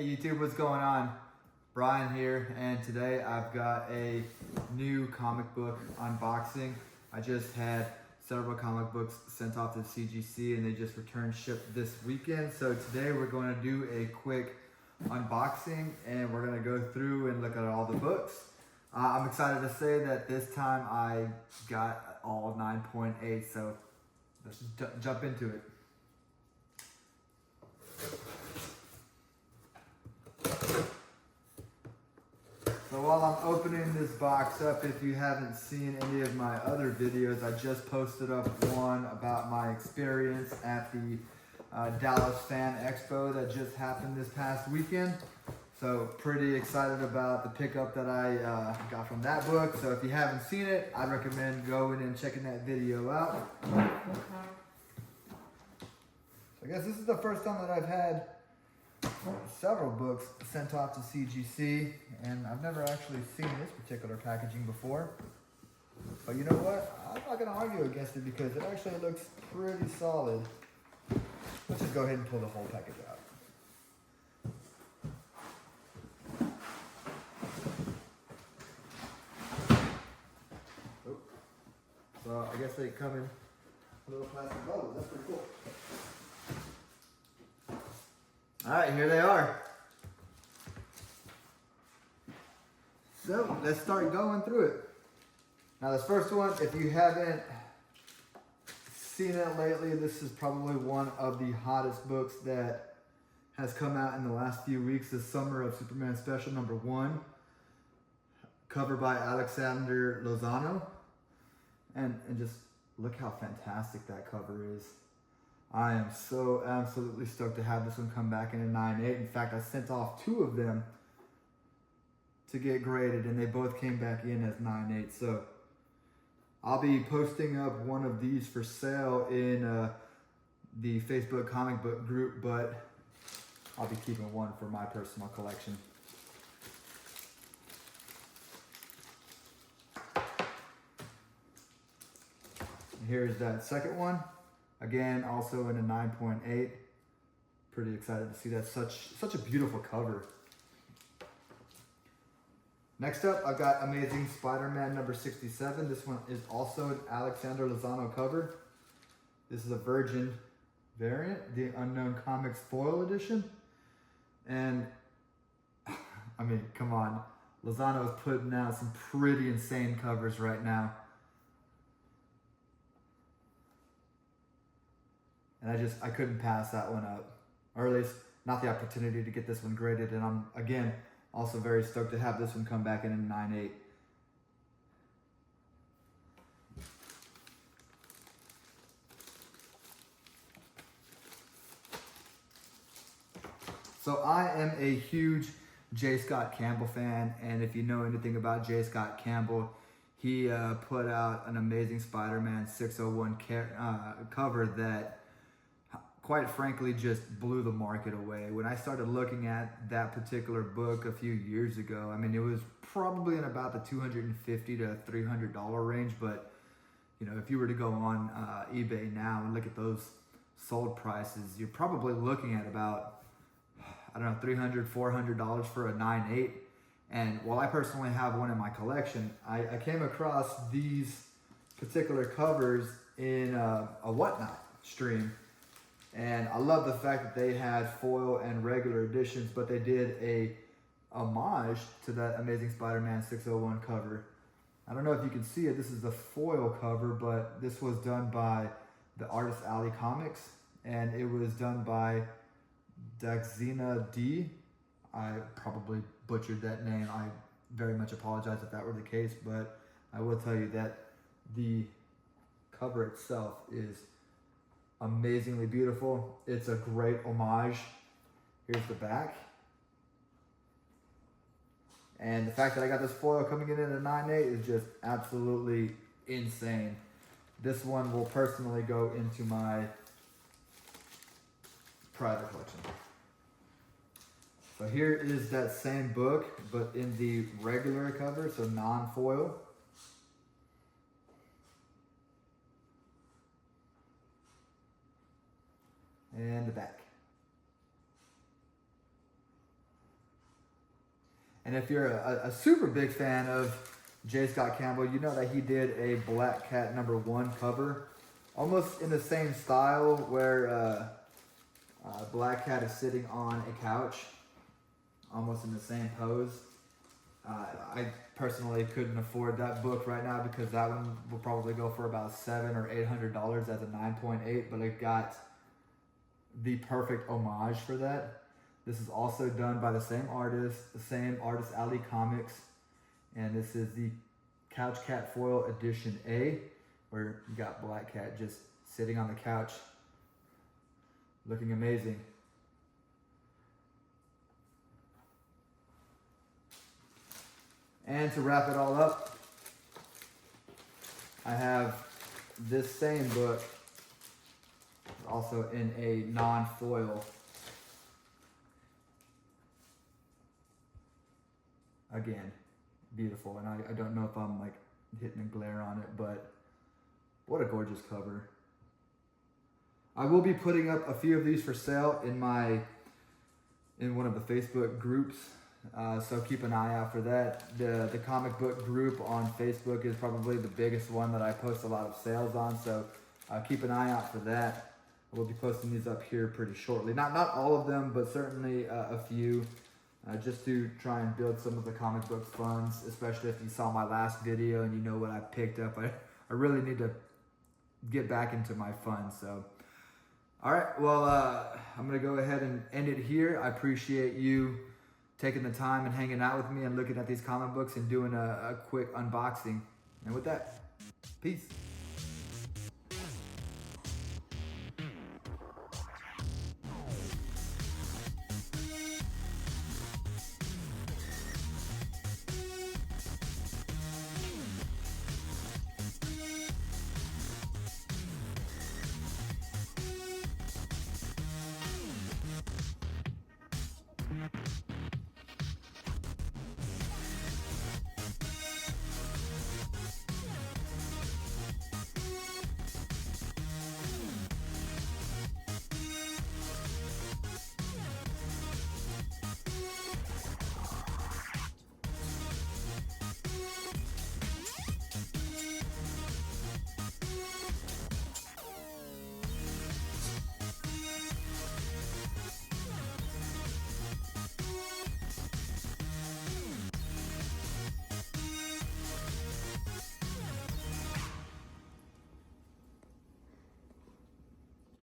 Hey YouTube, what's going on? Brian here, and today I've got a new comic book unboxing. I just had several comic books sent off to CGC and they just returned shipped this weekend. So today we're going to do a quick unboxing and we're going to go through and look at all the books. I'm excited to say that this time I got all 9.8, so let's just jump into it. So while I'm opening this box up, if you haven't seen any of my other videos, I just posted up one about my experience at the Dallas Fan Expo that just happened this past weekend. So pretty excited about the pickup that I got from that book. So if you haven't seen it, I'd recommend going and checking that video out. So I guess this is the first time that I've had several books sent off to CGC, and I've never actually seen this particular packaging before. But you know what? I'm not going to argue against it because it actually looks pretty solid. Let's just go ahead and pull the whole package out. Oh. So I guess they come in little plastic bottles. That's pretty cool. All right, here they are. So let's start going through it. Now this first one, if you haven't seen it lately, this is probably one of the hottest books that has come out in the last few weeks. The Summer of Superman Special #1, cover by Alexander Lozano. And just look how fantastic that cover is. I am so absolutely stoked to have this one come back in a 9.8. In fact, I sent off 2 of them to get graded and they both came back in as 9.8. So I'll be posting up one of these for sale in the Facebook comic book group, but I'll be keeping one for my personal collection. And here's that second one. Again, also in a 9.8. Pretty excited to see that. Such a beautiful cover. Next up, I've got Amazing Spider-Man #67. This one is also an Alexander Lozano cover. This is a Virgin variant, the Unknown Comics foil edition. And I mean, come on. Lozano is putting out some pretty insane covers right now. And I couldn't pass that one up, or at least not the opportunity to get this one graded. And I'm, again, also very stoked to have this one come back in a 9.8. So I am a huge J. Scott Campbell fan, and if you know anything about J. Scott Campbell, he put out an Amazing Spider-Man 601 cover that quite frankly just blew the market away. When I started looking at that particular book a few years ago, I mean, it was probably in about the $250 to $300 range, but you know, if you were to go on eBay now and look at those sold prices, you're probably looking at about, I don't know, $300, $400 for a 9.8. And while I personally have one in my collection, I came across these particular covers in a Whatnot stream. And I love the fact that they had foil and regular editions, but they did a homage to that Amazing Spider-Man 601 cover. I don't know if you can see it. This is the foil cover, but this was done by the Artist Alley Comics, and it was done by Daxina D. I probably butchered that name. I very much apologize if that were the case, but I will tell you that the cover itself is amazingly beautiful. It's a great homage. Here's the back. And the fact that I got this foil coming in at a 9.8 is just absolutely insane. This one will personally go into my private collection. So here is that same book, but in the regular cover, so non-foil. And the back. And if you're a super big fan of J. Scott Campbell, you know that he did a Black Cat #1 cover, almost in the same style where Black Cat is sitting on a couch, almost in the same pose. I personally couldn't afford that book right now because that one will probably go for about $700 or $800 as a 9.8, but it got the perfect homage for that. This is also done by the same artist Alley Comics, and this is the Couch Cat Foil Edition A, where you got Black Cat just sitting on the couch, looking amazing. And to wrap it all up, I have this same book, also in a non-foil. Again, beautiful, and I don't know if I'm like hitting a glare on it, but what a gorgeous cover. I will be putting up a few of these for sale in one of the Facebook groups, so keep an eye out for that. The comic book group on Facebook is probably the biggest one that I post a lot of sales on, so keep an eye out for that. We'll be posting these up here pretty shortly. Not all of them, but certainly a few. Just to try and build some of the comic book funds, especially if you saw my last video and you know what I picked up. I really need to get back into my funds. So, all right, well, I'm going to go ahead and end it here. I appreciate you taking the time and hanging out with me and looking at these comic books and doing a quick unboxing. And with that, peace.